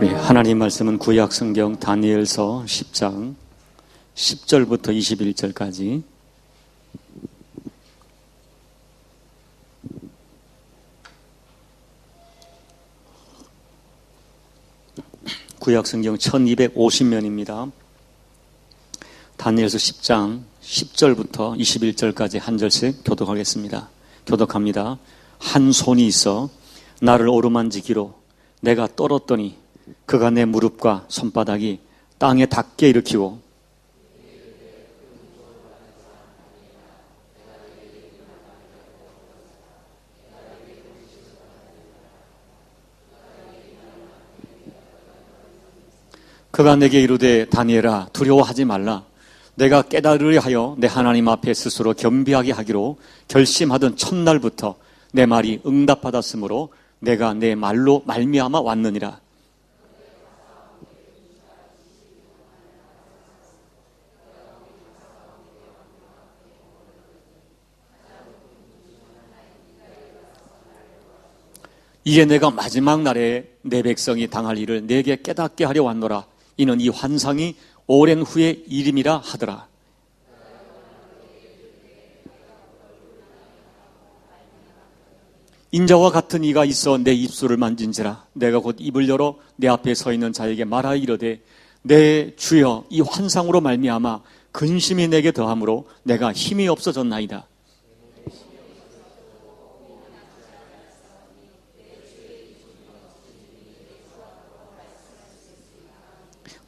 네, 하나님 말씀은 구약 성경 다니엘서 10장 10절부터 21절까지 구약 성경 1250면입니다. 다니엘서 10장 10절부터 21절까지 한 절씩 교독합니다. 한 손이 있어 나를 오르만지기로 내가 떨었더니 그가 내 무릎과 손바닥이 땅에 닿게 일으키고 그가 내게 이르되 다니엘아 두려워하지 말라. 내가 깨달으려 하여 내 하나님 앞에 스스로 겸비하게 하기로 결심하던 첫날부터 내 말이 응답받았으므로 내가 내 말로 말미암아 왔느니라. 이에 내가 마지막 날에 내 백성이 당할 일을 내게 깨닫게 하려 왔노라. 이는 이 환상이 오랜 후의 일임이라 하더라. 인자와 같은 이가 있어 내 입술을 만진지라. 내가 곧 입을 열어 내 앞에 서 있는 자에게 말하여 이르되 내 주여 이 환상으로 말미암아 근심이 내게 더함으로 내가 힘이 없어졌나이다.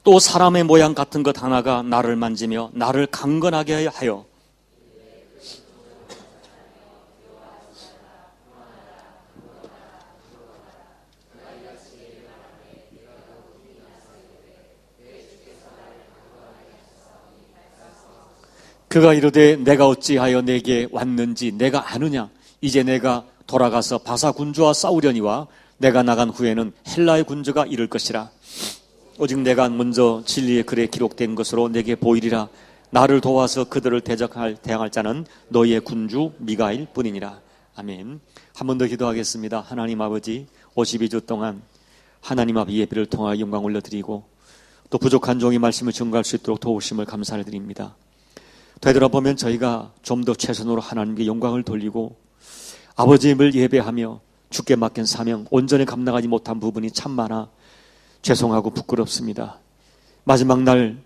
또 사람의 모양 같은 것 하나가 나를 만지며 나를 강건하게 하여 그가 이르되 내가 어찌하여 내게 왔는지 내가 아느냐. 이제 내가 돌아가서 바사 군주와 싸우려니와 내가 나간 후에는 헬라의 군주가 이를 것이라. 오직 내가 먼저 진리의 글에 기록된 것으로 내게 보이리라. 나를 도와서 그들을 대항할 자는 너희의 군주 미가일 뿐이니라. 아멘. 한 번 더 기도하겠습니다. 하나님 아버지 52주 동안 하나님 앞 예배를 통하여 영광 올려드리고 또 부족한 종이 말씀을 증거할 수 있도록 도우심을 감사를 드립니다. 되돌아보면 저희가 좀 더 최선으로 하나님께 영광을 돌리고 아버지임을 예배하며 주께 맡긴 사명 온전히 감당하지 못한 부분이 참 많아 죄송하고 부끄럽습니다. 마지막 날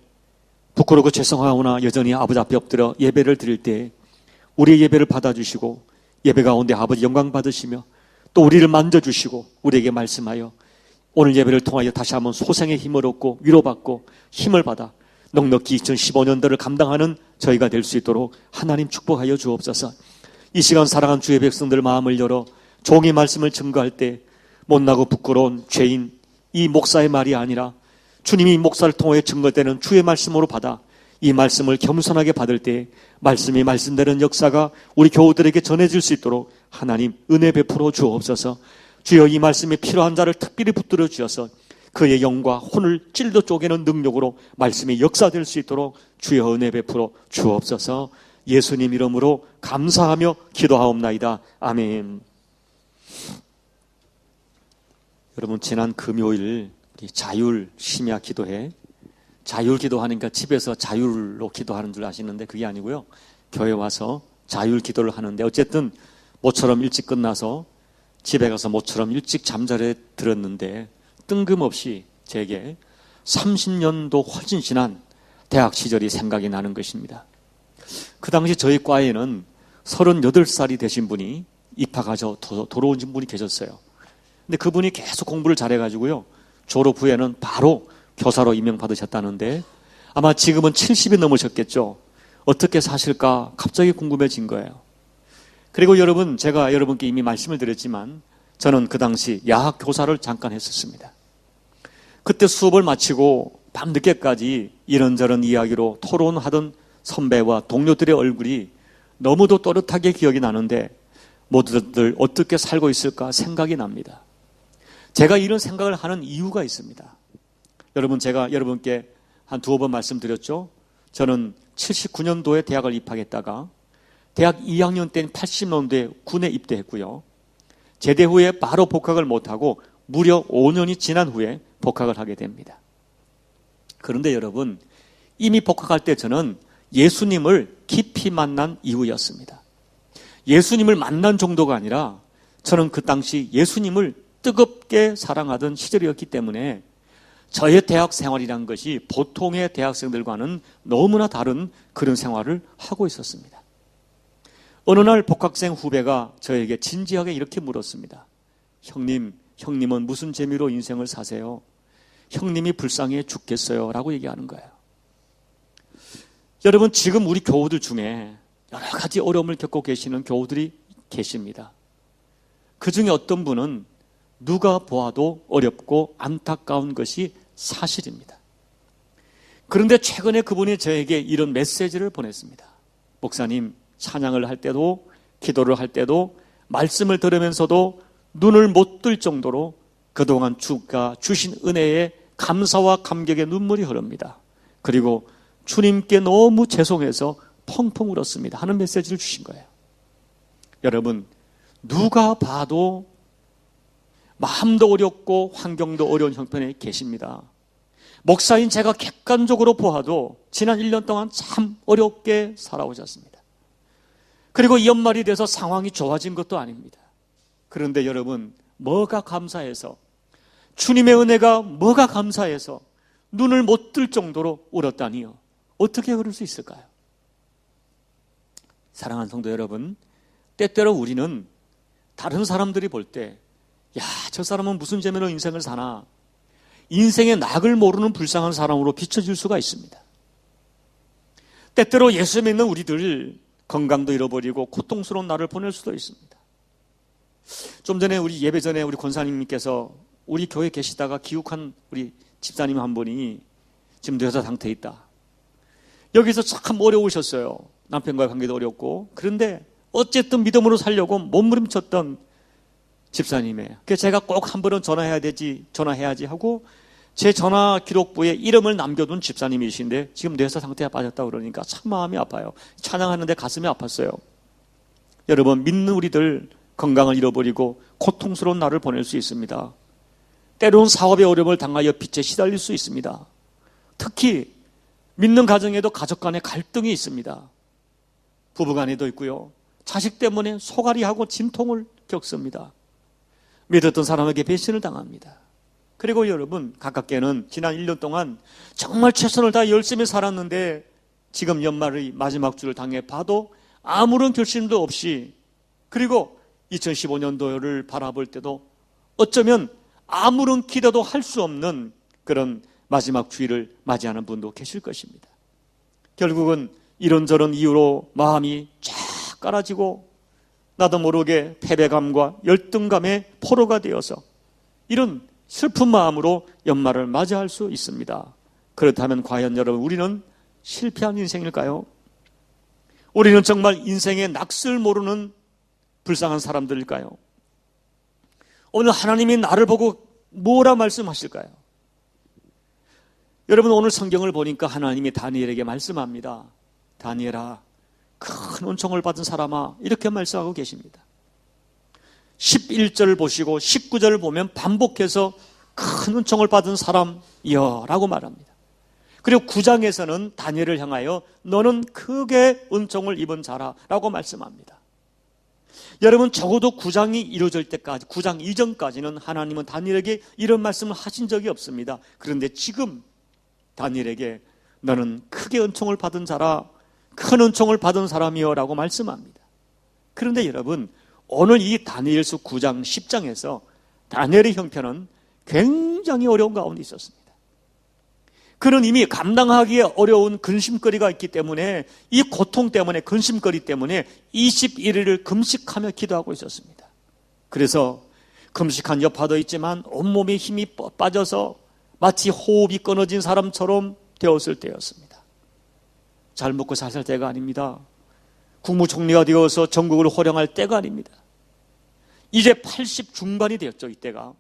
부끄럽고 죄송하오나 여전히 아버지 앞에 엎드려 예배를 드릴 때 우리의 예배를 받아주시고 예배 가운데 아버지 영광 받으시며 또 우리를 만져주시고 우리에게 말씀하여 오늘 예배를 통하여 다시 한번 소생의 힘을 얻고 위로받고 힘을 받아 넉넉히 2015년도를 감당하는 저희가 될 수 있도록 하나님 축복하여 주옵소서. 이 시간 사랑하는 주의 백성들 마음을 열어 종의 말씀을 증거할 때 못나고 부끄러운 죄인 이 목사의 말이 아니라 주님이 목사를 통해 증거되는 주의 말씀으로 받아 이 말씀을 겸손하게 받을 때 말씀이 말씀되는 역사가 우리 교우들에게 전해질 수 있도록 하나님 은혜 베풀어 주옵소서. 주여 이 말씀이 필요한 자를 특별히 붙들어 주셔서 그의 영과 혼을 찔러 쪼개는 능력으로 말씀이 역사될 수 있도록 주여 은혜 베풀어 주옵소서. 예수님 이름으로 감사하며 기도하옵나이다. 아멘. 여러분 지난 금요일 자율 심야 기도회 자율 기도하니까 집에서 자율로 기도하는 줄 아시는데 그게 아니고요. 교회 와서 자율 기도를 하는데 어쨌든 모처럼 일찍 끝나서 집에 가서 모처럼 일찍 잠자리에 들었는데 뜬금없이 제게 30년도 훨씬 지난 대학 시절이 생각이 나는 것입니다. 그 당시 저희 과에는 38살이 되신 분이 입학하셔 돌아오신 분이 계셨어요. 근데 그분이 계속 공부를 잘해가지고요. 졸업 후에는 바로 교사로 임명받으셨다는데 아마 지금은 70이 넘으셨겠죠. 어떻게 사실까 갑자기 궁금해진 거예요. 그리고 여러분 제가 여러분께 이미 말씀을 드렸지만 저는 그 당시 야학 교사를 잠깐 했었습니다. 그때 수업을 마치고 밤늦게까지 이런저런 이야기로 토론하던 선배와 동료들의 얼굴이 너무도 또렷하게 기억이 나는데 모두들 어떻게 살고 있을까 생각이 납니다. 제가 이런 생각을 하는 이유가 있습니다. 여러분 제가 여러분께 한 두어 번 말씀드렸죠. 저는 79년도에 대학을 입학했다가 대학 2학년 때인 80년도에 군에 입대했고요. 제대 후에 바로 복학을 못하고 무려 5년이 지난 후에 복학을 하게 됩니다. 그런데 여러분, 이미 복학할 때 저는 예수님을 깊이 만난 이후였습니다. 예수님을 만난 정도가 아니라 저는 그 당시 예수님을 뜨겁게 사랑하던 시절이었기 때문에 저의 대학 생활이란 것이 보통의 대학생들과는 너무나 다른 그런 생활을 하고 있었습니다. 어느 날 복학생 후배가 저에게 진지하게 이렇게 물었습니다. 형님은 무슨 재미로 인생을 사세요? 형님이 불쌍해 죽겠어요 라고 얘기하는 거예요. 여러분, 지금 우리 교우들 중에 여러 가지 어려움을 겪고 계시는 교우들이 계십니다. 그 중에 어떤 분은 누가 보아도 어렵고 안타까운 것이 사실입니다. 그런데 최근에 그분이 저에게 이런 메시지를 보냈습니다. 목사님, 찬양을 할 때도 기도를 할 때도 말씀을 들으면서도 눈을 못 뜰 정도로 그동안 주가 주신 은혜에 감사와 감격의 눈물이 흐릅니다. 그리고 주님께 너무 죄송해서 펑펑 울었습니다 하는 메시지를 주신 거예요. 여러분, 누가 봐도 마음도 어렵고 환경도 어려운 형편에 계십니다. 목사인 제가 객관적으로 보아도 지난 1년 동안 참 어렵게 살아오셨습니다. 그리고 이 연말이 돼서 상황이 좋아진 것도 아닙니다. 그런데 여러분, 뭐가 감사해서, 주님의 은혜가 뭐가 감사해서 눈을 못 뜰 정도로 울었다니요? 어떻게 그럴 수 있을까요? 사랑하는 성도 여러분, 때때로 우리는 다른 사람들이 볼 때, 야, 저 사람은 무슨 재미로 인생을 사나, 인생의 낙을 모르는 불쌍한 사람으로 비춰질 수가 있습니다. 때때로 예수 믿는 우리들 건강도 잃어버리고 고통스러운 날을 보낼 수도 있습니다. 좀 전에 우리 예배 전에 우리 권사님께서 우리 교회에 계시다가 기욱한 우리 집사님 한 분이 지금 뇌사 상태에 있다. 여기서 참 어려우셨어요. 남편과의 관계도 어렵고. 그런데 어쨌든 믿음으로 살려고 몸부림쳤던 집사님이에요. 그래서 제가 꼭 한 번은 전화해야지 하고 제 전화 기록부에 이름을 남겨둔 집사님이신데 지금 뇌사 상태에 빠졌다고 그러니까 참 마음이 아파요. 찬양하는데 가슴이 아팠어요. 여러분, 믿는 우리들 건강을 잃어버리고 고통스러운 날을 보낼 수 있습니다. 때로는 사업의 어려움을 당하여 빚에 시달릴 수 있습니다. 특히 믿는 가정에도 가족 간의 갈등이 있습니다. 부부 간에도 있고요. 자식 때문에 소갈이하고 진통을 겪습니다. 믿었던 사람에게 배신을 당합니다. 그리고 여러분, 가깝게는 지난 1년 동안 정말 최선을 다해 열심히 살았는데 지금 연말의 마지막 주를 당해 봐도 아무런 결심도 없이, 그리고 2015년도를 바라볼 때도 어쩌면 아무런 기대도 할 수 없는 그런 마지막 주일을 맞이하는 분도 계실 것입니다. 결국은 이런저런 이유로 마음이 쫙 깔아지고 나도 모르게 패배감과 열등감의 포로가 되어서 이런 슬픈 마음으로 연말을 맞이할 수 있습니다. 그렇다면 과연 여러분, 우리는 실패한 인생일까요? 우리는 정말 인생의 낯을 모르는 불쌍한 사람들일까요? 오늘 하나님이 나를 보고 뭐라 말씀하실까요? 여러분, 오늘 성경을 보니까 하나님이 다니엘에게 말씀합니다. 다니엘아, 큰 은총을 받은 사람아, 이렇게 말씀하고 계십니다. 11절을 보시고 19절을 보면 반복해서 큰 은총을 받은 사람이여 라고 말합니다. 그리고 9장에서는 다니엘을 향하여 너는 크게 은총을 입은 자라 라고 말씀합니다. 여러분, 적어도 9장이 이루어질 때까지, 9장 이전까지는 하나님은 다니엘에게 이런 말씀을 하신 적이 없습니다. 그런데 지금 다니엘에게 너는 크게 은총을 받은 자라, 큰 은총을 받은 사람이여 라고 말씀합니다. 그런데 여러분, 오늘 이 다니엘서 9장 10장에서 다니엘의 형편은 굉장히 어려운 가운데 있었습니다. 그는 이미 감당하기에 어려운 근심거리가 있기 때문에, 이 고통 때문에, 근심거리 때문에 21일을 금식하며 기도하고 있었습니다. 그래서 금식한 여파도 있지만 온몸에 힘이 빠져서 마치 호흡이 끊어진 사람처럼 되었을 때였습니다. 잘 먹고 잘 살 때가 아닙니다. 국무총리가 되어서 전국을 호령할 때가 아닙니다. 이제 80 중반이 되었죠, 이때가.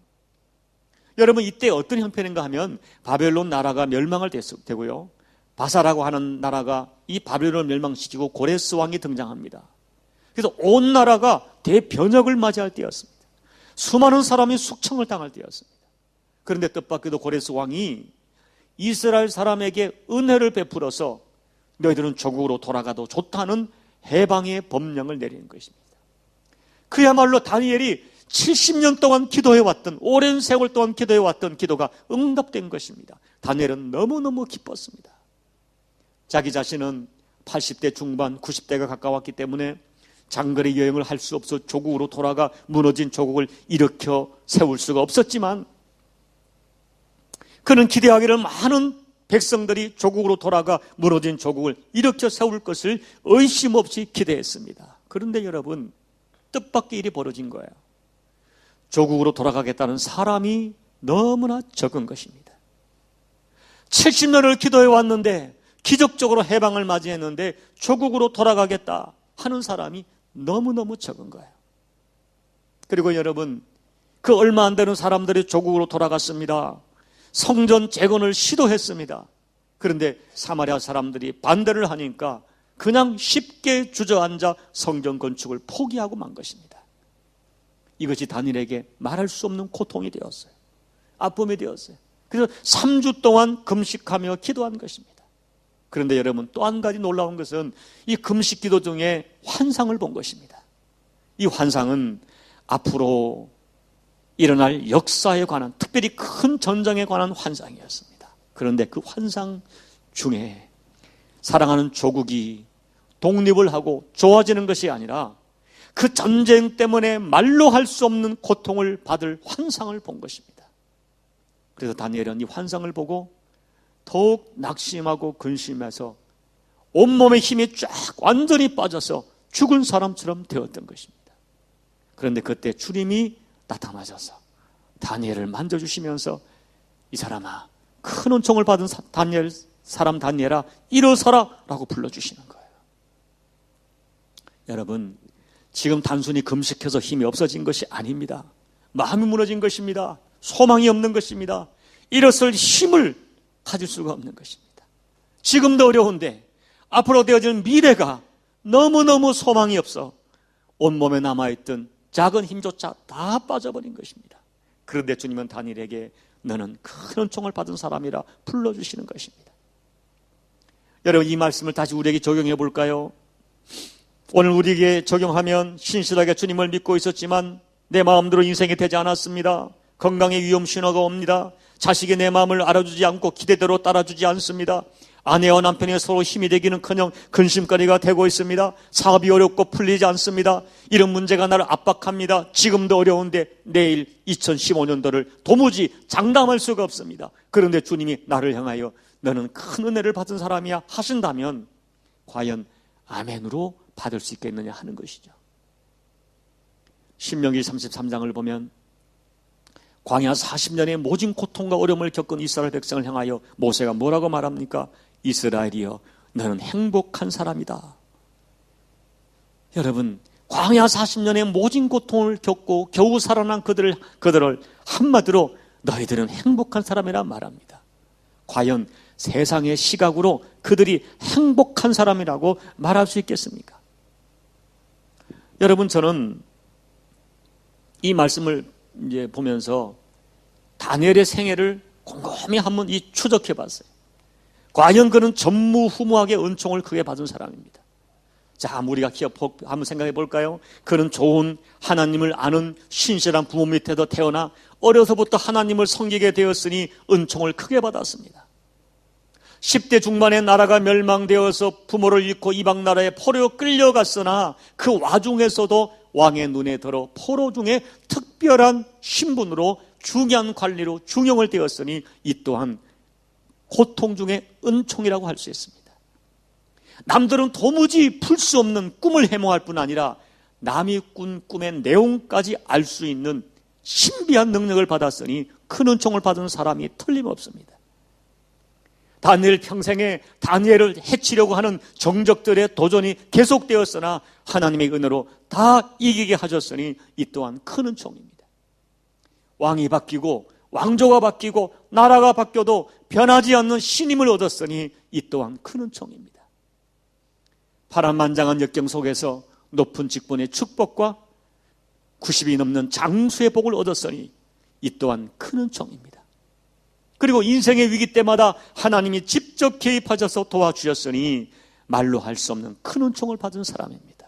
여러분, 이때 어떤 형편인가 하면 바벨론 나라가 멸망을 되고요, 바사라고 하는 나라가 이 바벨론을 멸망시키고 고레스 왕이 등장합니다. 그래서 온 나라가 대변혁을 맞이할 때였습니다. 수많은 사람이 숙청을 당할 때였습니다. 그런데 뜻밖에도 고레스 왕이 이스라엘 사람에게 은혜를 베풀어서 너희들은 조국으로 돌아가도 좋다는 해방의 법령을 내리는 것입니다. 그야말로 다니엘이 70년 동안 기도해왔던, 오랜 세월 동안 기도해왔던 기도가 응답된 것입니다. 다니엘은 너무너무 기뻤습니다. 자기 자신은 80대 중반, 90대가 가까웠기 때문에 장거리 여행을 할 수 없어 조국으로 돌아가 무너진 조국을 일으켜 세울 수가 없었지만, 그는 기대하기를 많은 백성들이 조국으로 돌아가 무너진 조국을 일으켜 세울 것을 의심 없이 기대했습니다. 그런데 여러분, 뜻밖의 일이 벌어진 거예요. 조국으로 돌아가겠다는 사람이 너무나 적은 것입니다. 70년을 기도해 왔는데, 기적적으로 해방을 맞이했는데 조국으로 돌아가겠다 하는 사람이 너무너무 적은 거예요. 그리고 여러분, 그 얼마 안 되는 사람들이 조국으로 돌아갔습니다. 성전 재건을 시도했습니다. 그런데 사마리아 사람들이 반대를 하니까 그냥 쉽게 주저앉아 성전 건축을 포기하고 만 것입니다. 이것이 다니엘에게 말할 수 없는 고통이 되었어요. 아픔이 되었어요. 그래서 3주 동안 금식하며 기도한 것입니다. 그런데 여러분, 또 한 가지 놀라운 것은 이 금식 기도 중에 환상을 본 것입니다. 이 환상은 앞으로 일어날 역사에 관한, 특별히 큰 전쟁에 관한 환상이었습니다. 그런데 그 환상 중에 사랑하는 조국이 독립을 하고 좋아지는 것이 아니라 그 전쟁 때문에 말로 할 수 없는 고통을 받을 환상을 본 것입니다. 그래서 다니엘은 이 환상을 보고 더욱 낙심하고 근심해서 온몸에 힘이 쫙 완전히 빠져서 죽은 사람처럼 되었던 것입니다. 그런데 그때 주님이 나타나셔서 다니엘을 만져주시면서 이 사람아, 큰 은총을 받은 다니엘아, 일어서라 라고 불러주시는 거예요. 여러분, 지금 단순히 금식해서 힘이 없어진 것이 아닙니다. 마음이 무너진 것입니다. 소망이 없는 것입니다. 일어설 힘을 가질 수가 없는 것입니다. 지금도 어려운데 앞으로 되어질 미래가 너무너무 소망이 없어 온몸에 남아있던 작은 힘조차 다 빠져버린 것입니다. 그런데 주님은 다니엘에게 너는 큰 은총을 받은 사람이라 불러주시는 것입니다. 여러분, 이 말씀을 다시 우리에게 적용해 볼까요? 오늘 우리에게 적용하면 신실하게 주님을 믿고 있었지만 내 마음대로 인생이 되지 않았습니다. 건강에 위험 신호가 옵니다. 자식이 내 마음을 알아주지 않고 기대대로 따라주지 않습니다. 아내와 남편이 서로 힘이 되기는커녕 근심거리가 되고 있습니다. 사업이 어렵고 풀리지 않습니다. 이런 문제가 나를 압박합니다. 지금도 어려운데 내일 2015년도를 도무지 장담할 수가 없습니다. 그런데 주님이 나를 향하여 너는 큰 은혜를 받은 사람이야 하신다면 과연 아멘으로 받을 수 있겠느냐 하는 것이죠. 신명기 33장을 보면 광야 40년의 모진 고통과 어려움을 겪은 이스라엘 백성을 향하여 모세가 뭐라고 말합니까? 이스라엘이여, 너는 행복한 사람이다. 여러분, 광야 40년의 모진 고통을 겪고 겨우 살아난 그들을 한마디로 너희들은 행복한 사람이라 말합니다. 과연 세상의 시각으로 그들이 행복한 사람이라고 말할 수 있겠습니까? 여러분, 저는 이 말씀을 이제 보면서 다니엘의 생애를 곰곰이 한번 추적해 봤어요. 과연 그는 전무후무하게 은총을 크게 받은 사람입니다. 자, 우리가 한번 생각해 볼까요? 그는 좋은 하나님을 아는 신실한 부모 밑에서 태어나 어려서부터 하나님을 섬기게 되었으니 은총을 크게 받았습니다. 10대 중반에 나라가 멸망되어서 부모를 잃고 이방 나라에 포로로 끌려갔으나 그 와중에서도 왕의 눈에 들어 포로 중에 특별한 신분으로 중요한 관리로 중용을 되었으니 이 또한 고통 중에 은총이라고 할 수 있습니다. 남들은 도무지 풀 수 없는 꿈을 해몽할 뿐 아니라 남이 꾼 꿈의 내용까지 알 수 있는 신비한 능력을 받았으니 큰 은총을 받은 사람이 틀림없습니다. 다니엘 평생에 다니엘을 해치려고 하는 정적들의 도전이 계속되었으나 하나님의 은혜로 다 이기게 하셨으니 이 또한 큰 은총입니다. 왕이 바뀌고 왕조가 바뀌고 나라가 바뀌어도 변하지 않는 신임을 얻었으니 이 또한 큰 은총입니다. 파란만장한 역경 속에서 높은 직분의 축복과 90이 넘는 장수의 복을 얻었으니 이 또한 큰 은총입니다. 그리고 인생의 위기 때마다 하나님이 직접 개입하셔서 도와주셨으니 말로 할 수 없는 큰 은총을 받은 사람입니다.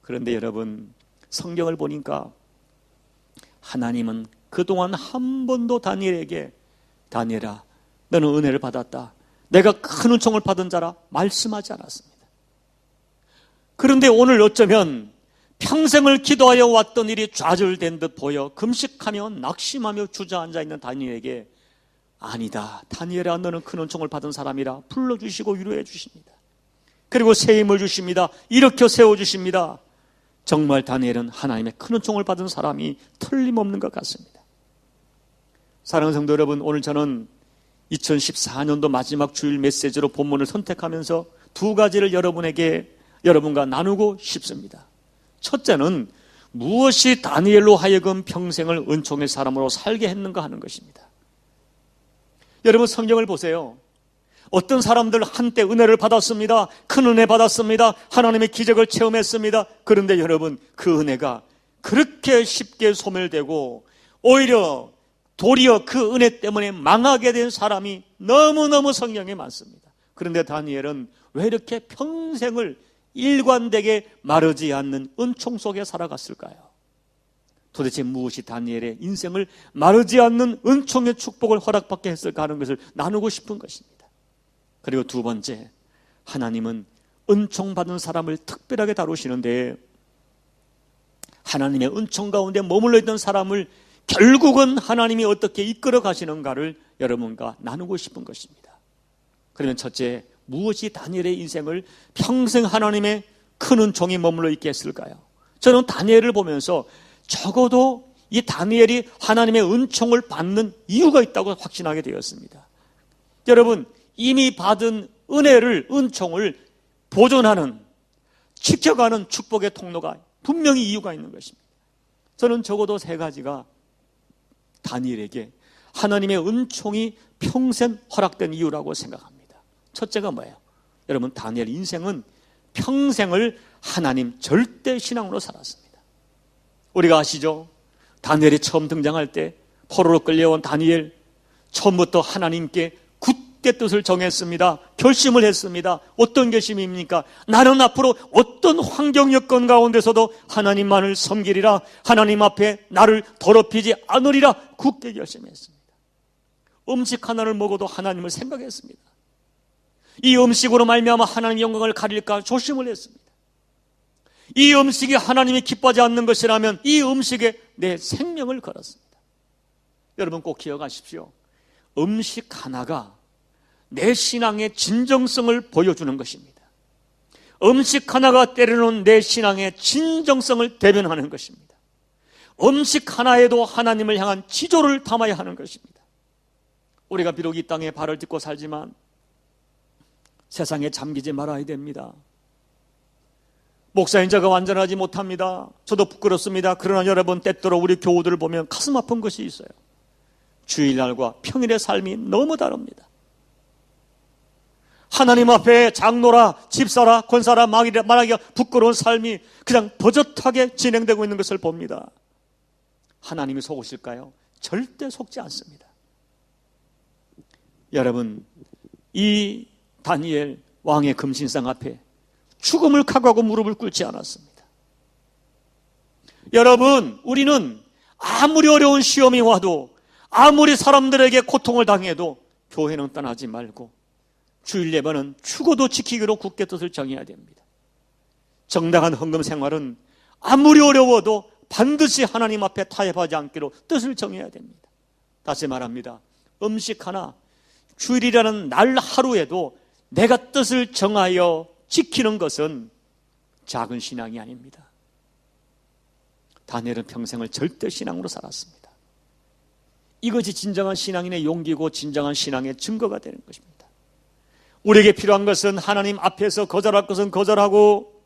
그런데 여러분, 성경을 보니까 하나님은 그동안 한 번도 다니엘에게 다니엘아, 너는 은혜를 받았다, 내가 큰 은총을 받은 자라 말씀하지 않았습니다. 그런데 오늘 어쩌면 평생을 기도하여 왔던 일이 좌절된 듯 보여 금식하며 낙심하며 주저앉아 있는 다니엘에게 아니다, 다니엘아, 너는 큰 은총을 받은 사람이라 불러주시고 위로해 주십니다. 그리고 새 힘을 주십니다. 일으켜 세워주십니다. 정말 다니엘은 하나님의 큰 은총을 받은 사람이 틀림없는 것 같습니다. 사랑하는 성도 여러분, 오늘 저는 2014년도 마지막 주일 메시지로 본문을 선택하면서 두 가지를 여러분과 나누고 싶습니다. 첫째는 무엇이 다니엘로 하여금 평생을 은총의 사람으로 살게 했는가 하는 것입니다. 여러분, 성경을 보세요. 어떤 사람들 한때 은혜를 받았습니다. 큰 은혜 받았습니다. 하나님의 기적을 체험했습니다. 그런데 여러분, 그 은혜가 그렇게 쉽게 소멸되고 오히려 도리어 그 은혜 때문에 망하게 된 사람이 너무너무 성경에 많습니다. 그런데 다니엘은 왜 이렇게 평생을 일관되게 마르지 않는 은총 속에 살아갔을까요? 도대체 무엇이 다니엘의 인생을 마르지 않는 은총의 축복을 허락받게 했을까 하는 것을 나누고 싶은 것입니다. 그리고 두 번째, 하나님은 은총 받은 사람을 특별하게 다루시는데 하나님의 은총 가운데 머물러 있던 사람을 결국은 하나님이 어떻게 이끌어 가시는가를 여러분과 나누고 싶은 것입니다. 그러면 첫째, 무엇이 다니엘의 인생을 평생 하나님의 큰 은총이 머물러 있게 했을까요? 저는 다니엘을 보면서 적어도 이 다니엘이 하나님의 은총을 받는 이유가 있다고 확신하게 되었습니다. 여러분, 이미 받은 은총을 보존하는, 지켜가는 축복의 통로가 분명히 이유가 있는 것입니다. 저는 적어도 세 가지가 다니엘에게 하나님의 은총이 평생 허락된 이유라고 생각합니다. 첫째가 뭐예요? 여러분, 다니엘 인생은 평생을 하나님 절대 신앙으로 살았습니다. 우리가 아시죠? 다니엘이 처음 등장할 때 포로로 끌려온 다니엘, 처음부터 하나님께 굳게 뜻을 정했습니다. 결심을 했습니다. 어떤 결심입니까? 나는 앞으로 어떤 환경 여건 가운데서도 하나님만을 섬기리라, 하나님 앞에 나를 더럽히지 않으리라 굳게 결심했습니다. 음식 하나를 먹어도 하나님을 생각했습니다. 이 음식으로 말미암아 하나님의 영광을 가릴까 조심을 했습니다. 이 음식이 하나님이 기뻐하지 않는 것이라면 이 음식에 내 생명을 걸었습니다. 여러분, 꼭 기억하십시오. 음식 하나가 내 신앙의 진정성을 보여주는 것입니다. 음식 하나가 때려놓은 내 신앙의 진정성을 대변하는 것입니다. 음식 하나에도 하나님을 향한 지조를 담아야 하는 것입니다. 우리가 비록 이 땅에 발을 딛고 살지만 세상에 잠기지 말아야 됩니다. 목사인 자가 완전하지 못합니다. 저도 부끄럽습니다. 그러나 여러분, 때때로 우리 교우들을 보면 가슴 아픈 것이 있어요. 주일날과 평일의 삶이 너무 다릅니다. 하나님 앞에 장로라, 집사라, 권사라 말하기가 부끄러운 삶이 그냥 버젓하게 진행되고 있는 것을 봅니다. 하나님이 속으실까요? 절대 속지 않습니다. 여러분, 이 다니엘 왕의 금신상 앞에 죽음을 각오하고 무릎을 꿇지 않았습니다. 여러분, 우리는 아무리 어려운 시험이 와도, 아무리 사람들에게 고통을 당해도 교회는 떠나지 말고 주일 예배는 죽어도 지키기로 굳게 뜻을 정해야 됩니다. 정당한 헌금 생활은 아무리 어려워도 반드시 하나님 앞에 타협하지 않기로 뜻을 정해야 됩니다. 다시 말합니다. 음식 하나, 주일이라는 날 하루에도 내가 뜻을 정하여 지키는 것은 작은 신앙이 아닙니다. 다니엘은 평생을 절대 신앙으로 살았습니다. 이것이 진정한 신앙인의 용기고 진정한 신앙의 증거가 되는 것입니다. 우리에게 필요한 것은 하나님 앞에서 거절할 것은 거절하고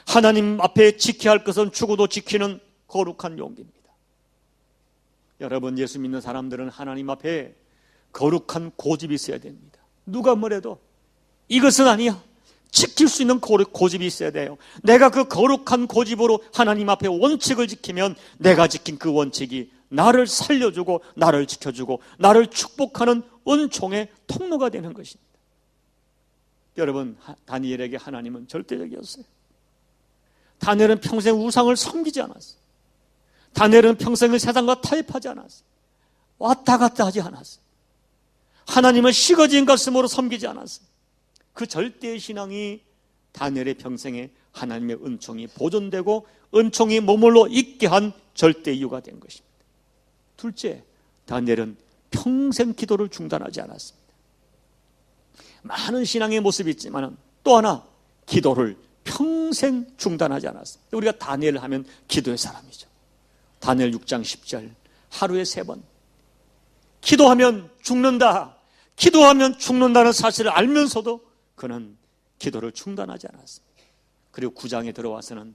하나님 앞에 지켜야 할 것은 죽어도 지키는 거룩한 용기입니다. 여러분, 예수 믿는 사람들은 하나님 앞에 거룩한 고집이 있어야 됩니다. 누가 뭐래도 이것은 아니야, 지킬 수 있는 고집이 있어야 돼요. 내가 그 거룩한 고집으로 하나님 앞에 원칙을 지키면 내가 지킨 그 원칙이 나를 살려주고 나를 지켜주고 나를 축복하는 은총의 통로가 되는 것입니다. 여러분, 다니엘에게 하나님은 절대적이었어요. 다니엘은 평생 우상을 섬기지 않았어요. 다니엘은 평생을 세상과 타협하지 않았어요. 왔다 갔다 하지 않았어요. 하나님을 식어진 가슴으로 섬기지 않았어요. 그 절대의 신앙이 다니엘의 평생에 하나님의 은총이 보존되고 은총이 머물러 있게 한 절대 이유가 된 것입니다. 둘째, 다니엘은 평생 기도를 중단하지 않았습니다. 많은 신앙의 모습이 있지만 또 하나, 기도를 평생 중단하지 않았습니다. 우리가 다니엘을 하면 기도의 사람이죠. 다니엘 6장 10절, 하루에 3번 기도하면 죽는다, 기도하면 죽는다는 사실을 알면서도 그는 기도를 중단하지 않았습니다. 그리고 9장에 들어와서는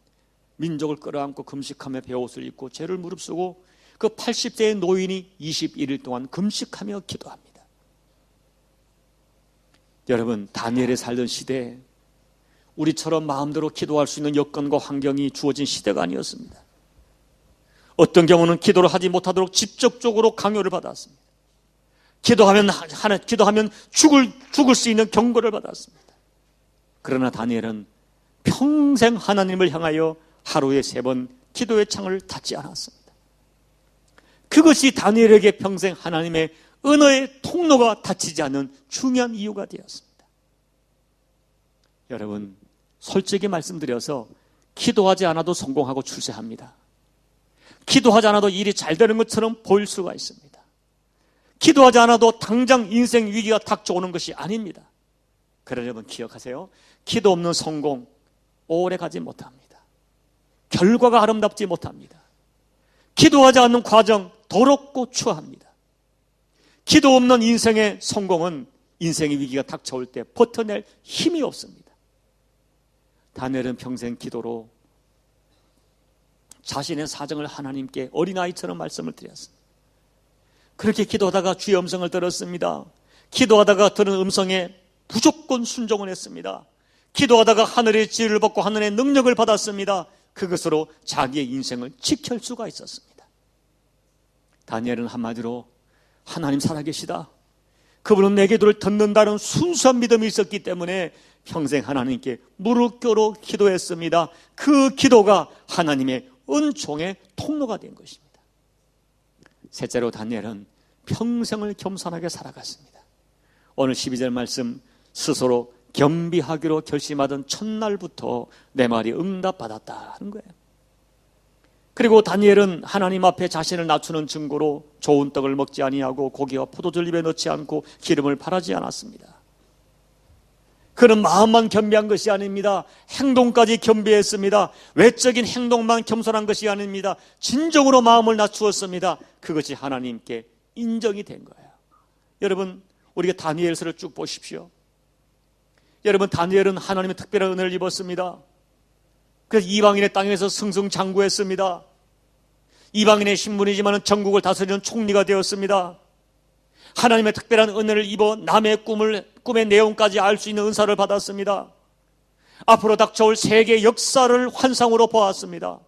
민족을 끌어안고 금식하며 베옷을 입고 죄를 무릅쓰고 그 80세의 노인이 21일 동안 금식하며 기도합니다. 여러분, 다니엘이 살던 시대에 우리처럼 마음대로 기도할 수 있는 여건과 환경이 주어진 시대가 아니었습니다. 어떤 경우는 기도를 하지 못하도록 직접적으로 강요를 받았습니다. 기도하면 죽을 수 있는 경고를 받았습니다. 그러나 다니엘은 평생 하나님을 향하여 하루에 3번 기도의 창을 닫지 않았습니다. 그것이 다니엘에게 평생 하나님의 은혜의 통로가 닫히지 않는 중요한 이유가 되었습니다. 여러분, 솔직히 말씀드려서 기도하지 않아도 성공하고 출세합니다. 기도하지 않아도 일이 잘 되는 것처럼 보일 수가 있습니다. 기도하지 않아도 당장 인생 위기가 닥쳐오는 것이 아닙니다. 그러나 여러분 기억하세요. 기도 없는 성공 오래 가지 못합니다. 결과가 아름답지 못합니다. 기도하지 않는 과정 더럽고 추합니다. 기도 없는 인생의 성공은 인생의 위기가 닥쳐올 때 버텨낼 힘이 없습니다. 다니엘은 평생 기도로 자신의 사정을 하나님께 어린아이처럼 말씀을 드렸습니다. 그렇게 기도하다가 주의 음성을 들었습니다. 기도하다가 들은 음성에 무조건 순종을 했습니다. 기도하다가 하늘의 지혜를 받고 하늘의 능력을 받았습니다. 그것으로 자기의 인생을 지킬 수가 있었습니다. 다니엘은 한마디로 하나님 살아계시다, 그분은 내 기도를 듣는다는 순수한 믿음이 있었기 때문에 평생 하나님께 무릎 꿇어 기도했습니다. 그 기도가 하나님의 은총의 통로가 된 것입니다. 셋째로 다니엘은 평생을 겸손하게 살아갔습니다. 오늘 12절 말씀, 스스로 겸비하기로 결심하던 첫날부터 내 말이 응답받았다 하는 거예요. 그리고 다니엘은 하나님 앞에 자신을 낮추는 증거로 좋은 떡을 먹지 아니하고 고기와 포도주를 입에 넣지 않고 기름을 바라지 않았습니다. 그는 마음만 겸비한 것이 아닙니다. 행동까지 겸비했습니다. 외적인 행동만 겸손한 것이 아닙니다. 진정으로 마음을 낮추었습니다. 그것이 하나님께 인정이 된 거예요. 여러분, 우리가 다니엘서를 쭉 보십시오. 여러분, 다니엘은 하나님의 특별한 은혜를 입었습니다. 그래서 이방인의 땅에서 승승장구했습니다. 이방인의 신분이지만 전국을 다스리는 총리가 되었습니다. 하나님의 특별한 은혜를 입어 남의 꿈의 내용까지 알 수 있는 은사를 받았습니다. 앞으로 닥쳐올 세계 역사를 환상으로 보았습니다.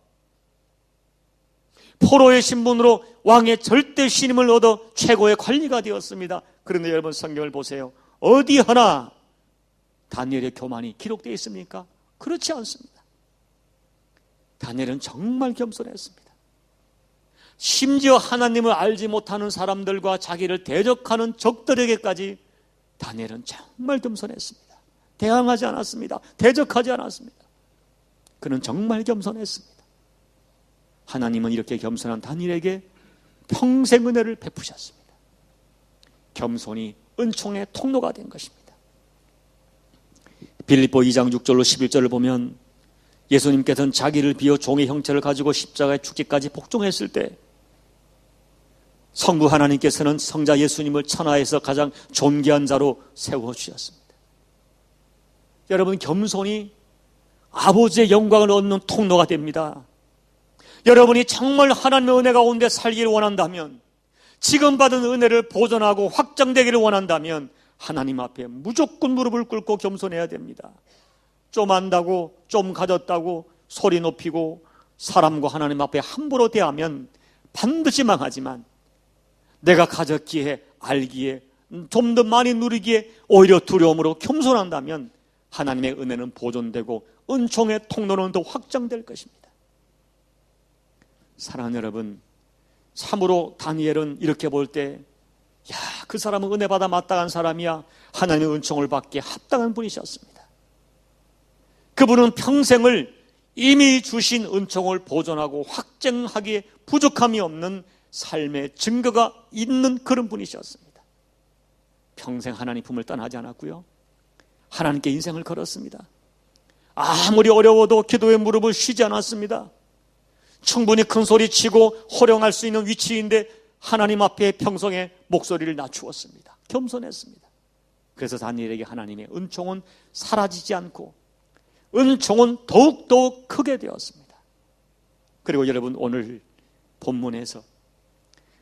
포로의 신분으로 왕의 절대 신임을 얻어 최고의 관리가 되었습니다. 그런데 여러분, 성경을 보세요. 어디 하나 다니엘의 교만이 기록되어 있습니까? 그렇지 않습니다. 다니엘은 정말 겸손했습니다. 심지어 하나님을 알지 못하는 사람들과 자기를 대적하는 적들에게까지 다니엘은 정말 겸손했습니다. 대항하지 않았습니다. 대적하지 않았습니다. 그는 정말 겸손했습니다. 하나님은 이렇게 겸손한 다니엘에게 평생 은혜를 베푸셨습니다. 겸손이 은총의 통로가 된 것입니다. 빌립보 2장 6절로 11절을 보면 예수님께서는 자기를 비워 종의 형체를 가지고 십자가의 죽기까지 복종했을 때 성부 하나님께서는 성자 예수님을 천하에서 가장 존귀한 자로 세워주셨습니다. 여러분, 겸손이 아버지의 영광을 얻는 통로가 됩니다. 여러분이 정말 하나님의 은혜가 가운데 살기를 원한다면, 지금 받은 은혜를 보존하고 확장되기를 원한다면 하나님 앞에 무조건 무릎을 꿇고 겸손해야 됩니다. 좀 안다고, 좀 가졌다고 소리 높이고 사람과 하나님 앞에 함부로 대하면 반드시 망하지만 내가 가졌기에 알기에 좀 더 많이 누리기에 오히려 두려움으로 겸손한다면 하나님의 은혜는 보존되고 은총의 통로는 더 확장될 것입니다. 사랑하는 여러분, 참으로 다니엘은 이렇게 볼 때 그 사람은 은혜 받아 마땅한 사람이야, 하나님의 은총을 받기에 합당한 분이셨습니다. 그분은 평생을 이미 주신 은총을 보존하고 확증하기에 부족함이 없는 삶의 증거가 있는 그런 분이셨습니다. 평생 하나님 품을 떠나지 않았고요, 하나님께 인생을 걸었습니다. 아무리 어려워도 기도의 무릎을 쉬지 않았습니다. 충분히 큰 소리 치고 호령할 수 있는 위치인데 하나님 앞에 평생에 목소리를 낮추었습니다. 겸손했습니다. 그래서 다니엘에게 하나님의 은총은 사라지지 않고 은총은 더욱더 크게 되었습니다. 그리고 여러분, 오늘 본문에서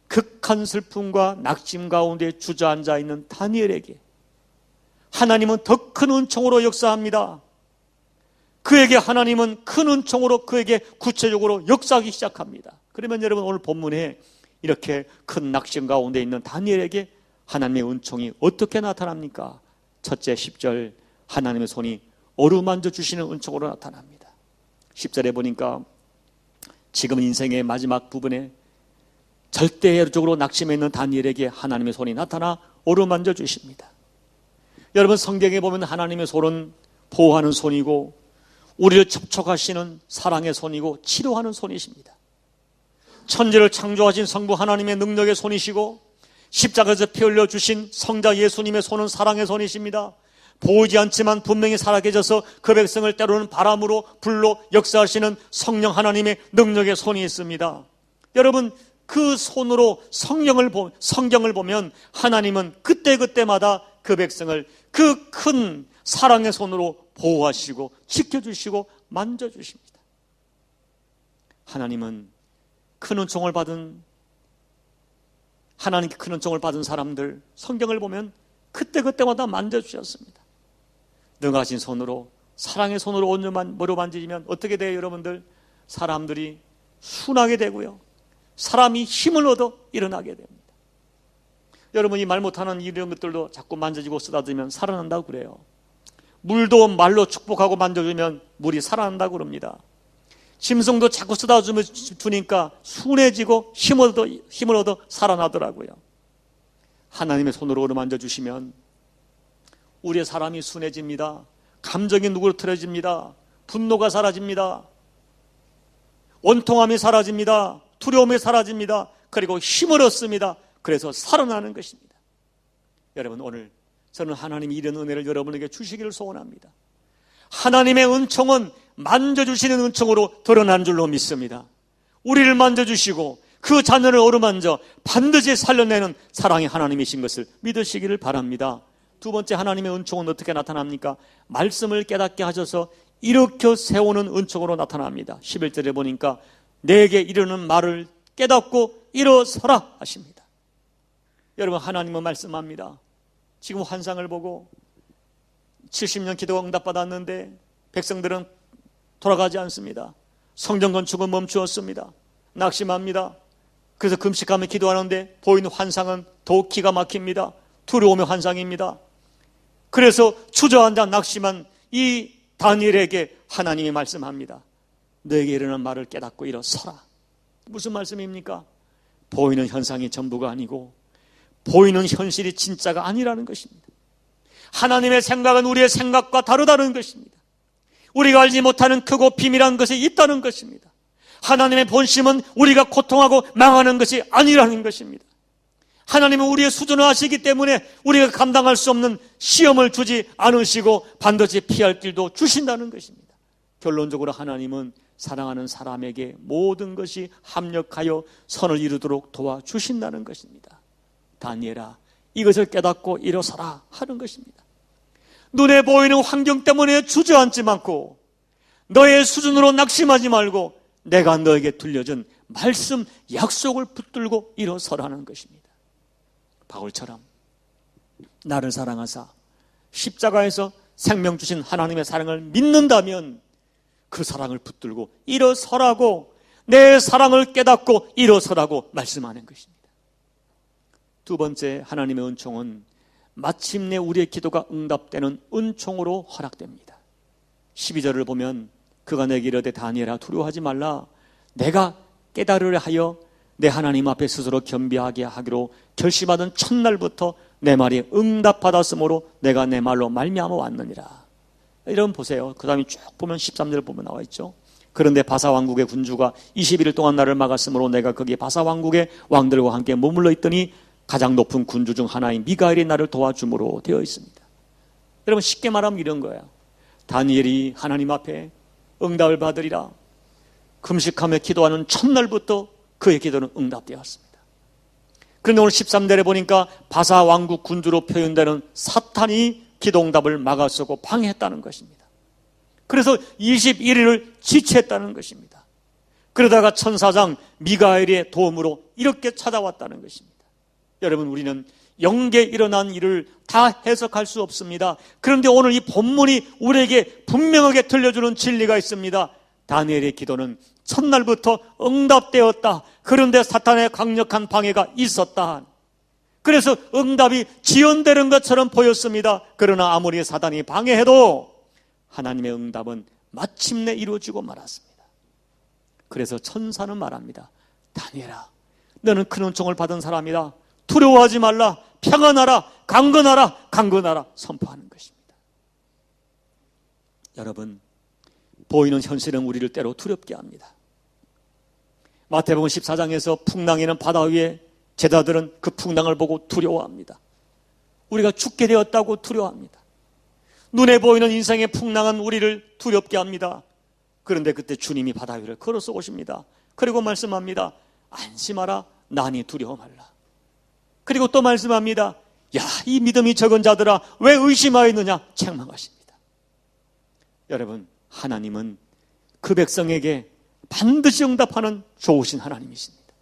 극한 슬픔과 낙심 가운데 주저앉아 있는 다니엘에게 하나님은 더 큰 은총으로 역사합니다. 그에게 하나님은 큰 은총으로 그에게 구체적으로 역사하기 시작합니다. 그러면 여러분, 오늘 본문에 이렇게 큰 낙심 가운데 있는 다니엘에게 하나님의 은총이 어떻게 나타납니까? 첫째 10절, 하나님의 손이 어루만져 주시는 은총으로 나타납니다. 10절에 보니까 지금 인생의 마지막 부분에 절대적으로 낙심해 있는 다니엘에게 하나님의 손이 나타나 어루만져 주십니다. 여러분, 성경에 보면 하나님의 손은 보호하는 손이고 우리를 접촉하시는 사랑의 손이고 치료하는 손이십니다. 천지를 창조하신 성부 하나님의 능력의 손이시고 십자가에서 피 흘려 주신 성자 예수님의 손은 사랑의 손이십니다. 보이지 않지만 분명히 살아계셔서 그 백성을 때로는 바람으로 불로 역사하시는 성령 하나님의 능력의 손이 있습니다. 여러분, 그 손으로 성경을 보면 하나님은 그때그때마다 그 백성을 그 큰 사랑의 손으로 보호하시고 지켜주시고 만져주십니다. 하나님은 큰 은총을 받은, 하나님께 큰 은총을 받은 사람들 성경을 보면 그때그때마다 만져주셨습니다. 능하신 손으로, 사랑의 손으로 온몸으로 만지면 어떻게 돼요? 여러분들, 사람들이 순하게 되고요, 사람이 힘을 얻어 일어나게 됩니다. 여러분이 말 못하는 이런 것들도 자꾸 만져지고 쓰다듬으면 살아난다고 그래요. 물도 말로 축복하고 만져주면 물이 살아난다고 그럽니다. 짐승도 자꾸 쓰다듬으니까 순해지고 힘을 얻어 살아나더라고요. 하나님의 손으로 어루만져주시면 우리의 사람이 순해집니다. 감정이 누그러뜨려집니다. 분노가 사라집니다. 원통함이 사라집니다. 두려움이 사라집니다. 그리고 힘을 얻습니다. 그래서 살아나는 것입니다. 여러분, 오늘 저는 하나님이 이런 은혜를 여러분에게 주시기를 소원합니다. 하나님의 은총은 만져주시는 은총으로 드러난 줄로 믿습니다. 우리를 만져주시고 그 자녀를 어루만져 반드시 살려내는 사랑의 하나님이신 것을 믿으시기를 바랍니다. 두 번째, 하나님의 은총은 어떻게 나타납니까? 말씀을 깨닫게 하셔서 일으켜 세우는 은총으로 나타납니다. 11절에 보니까 내게 이르는 말을 깨닫고 일어서라 하십니다. 여러분, 하나님은 말씀합니다. 지금 환상을 보고 70년 기도가 응답받았는데 백성들은 돌아가지 않습니다. 성전 건축은 멈추었습니다. 낙심합니다. 그래서 금식하며 기도하는데 보이는 환상은 더욱 기가 막힙니다. 두려움의 환상입니다. 그래서 주저앉아 낙심한 이 다니엘에게 하나님이 말씀합니다. 너에게 이르는 말을 깨닫고 일어서라. 무슨 말씀입니까? 보이는 현상이 전부가 아니고 보이는 현실이 진짜가 아니라는 것입니다. 하나님의 생각은 우리의 생각과 다르다는 것입니다. 우리가 알지 못하는 크고 비밀한 것이 있다는 것입니다. 하나님의 본심은 우리가 고통하고 망하는 것이 아니라는 것입니다. 하나님은 우리의 수준을 아시기 때문에 우리가 감당할 수 없는 시험을 주지 않으시고 반드시 피할 길도 주신다는 것입니다. 결론적으로 하나님은 사랑하는 사람에게 모든 것이 합력하여 선을 이루도록 도와주신다는 것입니다. 다니엘아, 이것을 깨닫고 일어서라 하는 것입니다. 눈에 보이는 환경 때문에 주저앉지 말고 너의 수준으로 낙심하지 말고 내가 너에게 들려준 말씀, 약속을 붙들고 일어서라는 것입니다. 바울처럼 나를 사랑하사 십자가에서 생명 주신 하나님의 사랑을 믿는다면 그 사랑을 붙들고 일어서라고, 내 사랑을 깨닫고 일어서라고 말씀하는 것입니다. 두 번째, 하나님의 은총은 마침내 우리의 기도가 응답되는 은총으로 허락됩니다. 12절을 보면 그가 내게 이르되 다니엘아 두려워하지 말라. 내가 깨달으려 하여 내 하나님 앞에 스스로 겸비하게 하기로 결심하던 첫날부터 내 말이 응답받았으므로 내가 내 말로 말미암아 왔느니라. 이런 보세요. 그 다음에 쭉 보면 13절 보면 나와 있죠. 그런데 바사 왕국의 군주가 21일 동안 나를 막았으므로 내가 거기 바사 왕국의 왕들과 함께 머물러 있더니 가장 높은 군주 중 하나인 미가엘이 나를 도와줌으로 되어 있습니다. 여러분 쉽게 말하면 이런 거예요. 다니엘이 하나님 앞에 응답을 받으리라 금식하며 기도하는 첫날부터 그의 기도는 응답되었습니다. 그런데 오늘 13절에 보니까 바사 왕국 군주로 표현되는 사탄이 기도 응답을 막았었고 방해했다는 것입니다. 그래서 21일을 지체했다는 것입니다. 그러다가 천사장 미가엘의 도움으로 이렇게 찾아왔다는 것입니다. 여러분 우리는 영계에 일어난 일을 다 해석할 수 없습니다. 그런데 오늘 이 본문이 우리에게 분명하게 들려주는 진리가 있습니다. 다니엘의 기도는 첫날부터 응답되었다. 그런데 사탄의 강력한 방해가 있었다. 그래서 응답이 지연되는 것처럼 보였습니다. 그러나 아무리 사단이 방해해도 하나님의 응답은 마침내 이루어지고 말았습니다. 그래서 천사는 말합니다. 다니엘아, 너는 큰 은총을 받은 사람이다. 두려워하지 말라. 평안하라. 강건하라. 선포하는 것입니다. 여러분, 보이는 현실은 우리를 때로 두렵게 합니다. 마태복음 14장에서 풍랑이는 바다 위에 제자들은 그 풍랑을 보고 두려워합니다. 우리가 죽게 되었다고 두려워합니다. 눈에 보이는 인생의 풍랑은 우리를 두렵게 합니다. 그런데 그때 주님이 바다 위를 걸어서 오십니다. 그리고 말씀합니다. 안심하라. 나니 두려워 말라. 그리고 또 말씀합니다. 야, 이 믿음이 적은 자들아 왜 의심하였느냐 책망하십니다. 여러분, 하나님은 그 백성에게 반드시 응답하는 좋으신 하나님이십니다.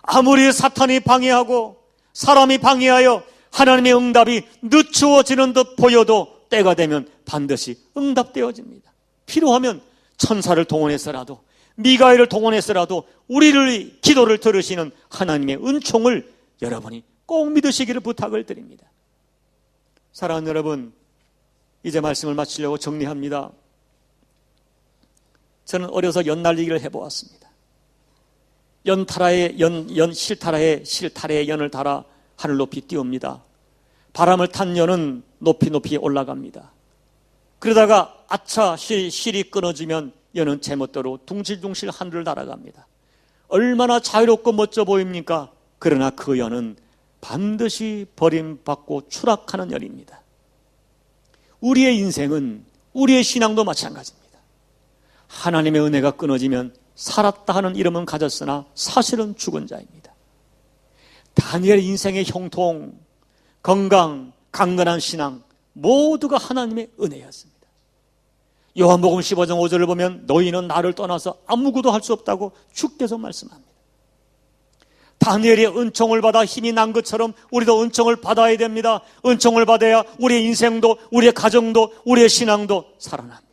아무리 사탄이 방해하고 사람이 방해하여 하나님의 응답이 늦추어지는 듯 보여도 때가 되면 반드시 응답되어집니다. 필요하면 천사를 동원해서라도 미가엘을 동원해서라도 우리를 기도를 들으시는 하나님의 은총을 여러분이 꼭 믿으시기를 부탁을 드립니다. 사랑하는 여러분, 이제 말씀을 마치려고 정리합니다. 저는 어려서 연날리기를 해보았습니다. 실타래에 연을 달아 하늘 높이 띄웁니다. 바람을 탄 연은 높이 올라갑니다. 그러다가 아차 실이 끊어지면 연은 제멋대로 둥실둥실 하늘을 날아갑니다. 얼마나 자유롭고 멋져 보입니까? 그러나 그 연은 반드시 버림받고 추락하는 연입니다. 우리의 인생은, 우리의 신앙도 마찬가지입니다. 하나님의 은혜가 끊어지면 살았다 하는 이름은 가졌으나 사실은 죽은 자입니다. 다니엘의 인생의 형통, 건강, 강건한 신앙 모두가 하나님의 은혜였습니다. 요한복음 15장 5절을 보면 너희는 나를 떠나서 아무것도 할 수 없다고 주께서 말씀합니다. 다니엘의 은총을 받아 힘이 난 것처럼 우리도 은총을 받아야 됩니다. 은총을 받아야 우리의 인생도, 우리의 가정도, 우리의 신앙도 살아납니다.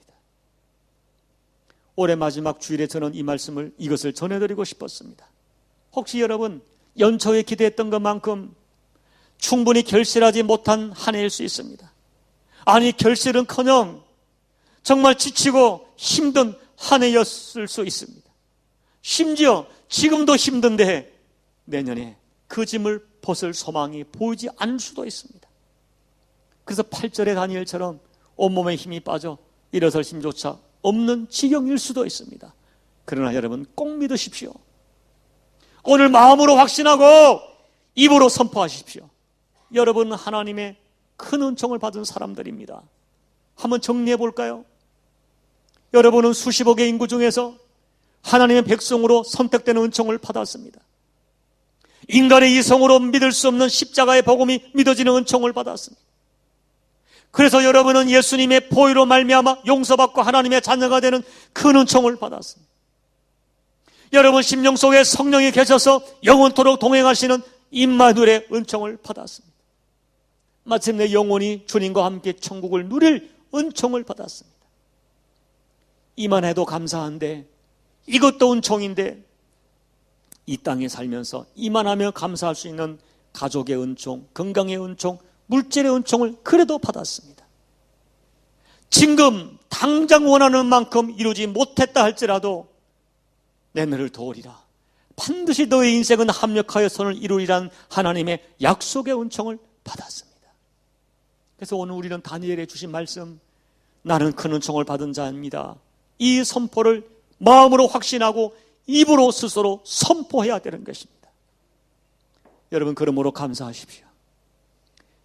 올해 마지막 주일에 저는 이것을 전해드리고 싶었습니다. 혹시 여러분 연초에 기대했던 것만큼 충분히 결실하지 못한 한 해일 수 있습니다. 아니 결실은커녕 정말 지치고 힘든 한 해였을 수 있습니다. 심지어 지금도 힘든데 내년에 그 짐을 벗을 소망이 보이지 않을 수도 있습니다. 그래서 8절의 다니엘처럼 온몸에 힘이 빠져 일어설 힘조차 없는 지경일 수도 있습니다. 그러나 여러분 꼭 믿으십시오. 오늘 마음으로 확신하고 입으로 선포하십시오. 여러분은 하나님의 큰 은총을 받은 사람들입니다. 한번 정리해 볼까요? 여러분은 수십억의 인구 중에서 하나님의 백성으로 선택되는 은총을 받았습니다. 인간의 이성으로 믿을 수 없는 십자가의 복음이 믿어지는 은총을 받았습니다. 그래서 여러분은 예수님의 보혈로 말미암아 용서받고 하나님의 자녀가 되는 큰 은총을 받았습니다. 여러분 심령 속에 성령이 계셔서 영원토록 동행하시는 임마누엘의 은총을 받았습니다. 마침내 영원히 주님과 함께 천국을 누릴 은총을 받았습니다. 이만 해도 감사한데 이것도 은총인데 이 땅에 살면서 이만하며 감사할 수 있는 가족의 은총, 건강의 은총, 물질의 은총을 그래도 받았습니다. 지금 당장 원하는 만큼 이루지 못했다 할지라도 내 너를 도우리라. 반드시 너의 인생은 합력하여 선을 이루리라는 하나님의 약속의 은총을 받았습니다. 그래서 오늘 우리는 다니엘에 주신 말씀, 나는 큰 은총을 받은 자입니다. 이 선포를 마음으로 확신하고 입으로 스스로 선포해야 되는 것입니다. 여러분, 그러므로 감사하십시오.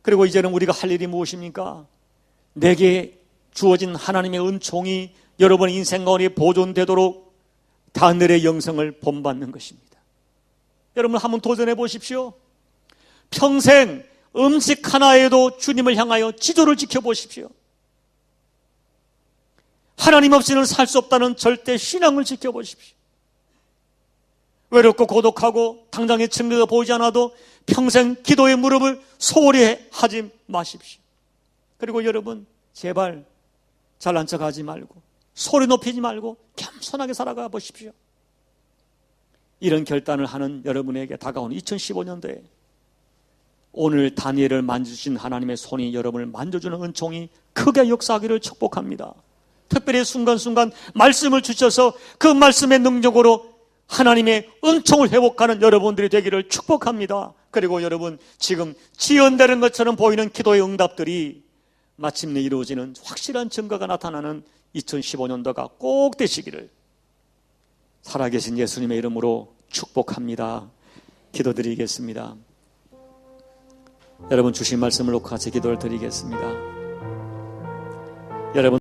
그리고 이제는 우리가 할 일이 무엇입니까? 내게 주어진 하나님의 은총이 여러분의 인생 가운데 보존되도록 다늘의 영성을 본받는 것입니다. 여러분, 한번 도전해 보십시오. 평생 음식 하나에도 주님을 향하여 지도를 지켜보십시오. 하나님 없이는 살 수 없다는 절대 신앙을 지켜보십시오. 외롭고 고독하고 당장의 증거가 보이지 않아도 평생 기도의 무릎을 소홀히 하지 마십시오. 그리고 여러분, 제발 잘난 척하지 말고 소리 높이지 말고 겸손하게 살아가 보십시오. 이런 결단을 하는 여러분에게 다가오는 2015년도에 오늘 다니엘을 만져주신 하나님의 손이 여러분을 만져주는 은총이 크게 역사하기를 축복합니다. 특별히 순간순간 말씀을 주셔서 그 말씀의 능력으로 하나님의 은총을 회복하는 여러분들이 되기를 축복합니다. 그리고 여러분, 지금 지연되는 것처럼 보이는 기도의 응답들이 마침내 이루어지는 확실한 증거가 나타나는 2015년도가 꼭 되시기를 살아계신 예수님의 이름으로 축복합니다. 기도드리겠습니다. 여러분, 주신 말씀을 놓고 같이 기도를 드리겠습니다. 여러분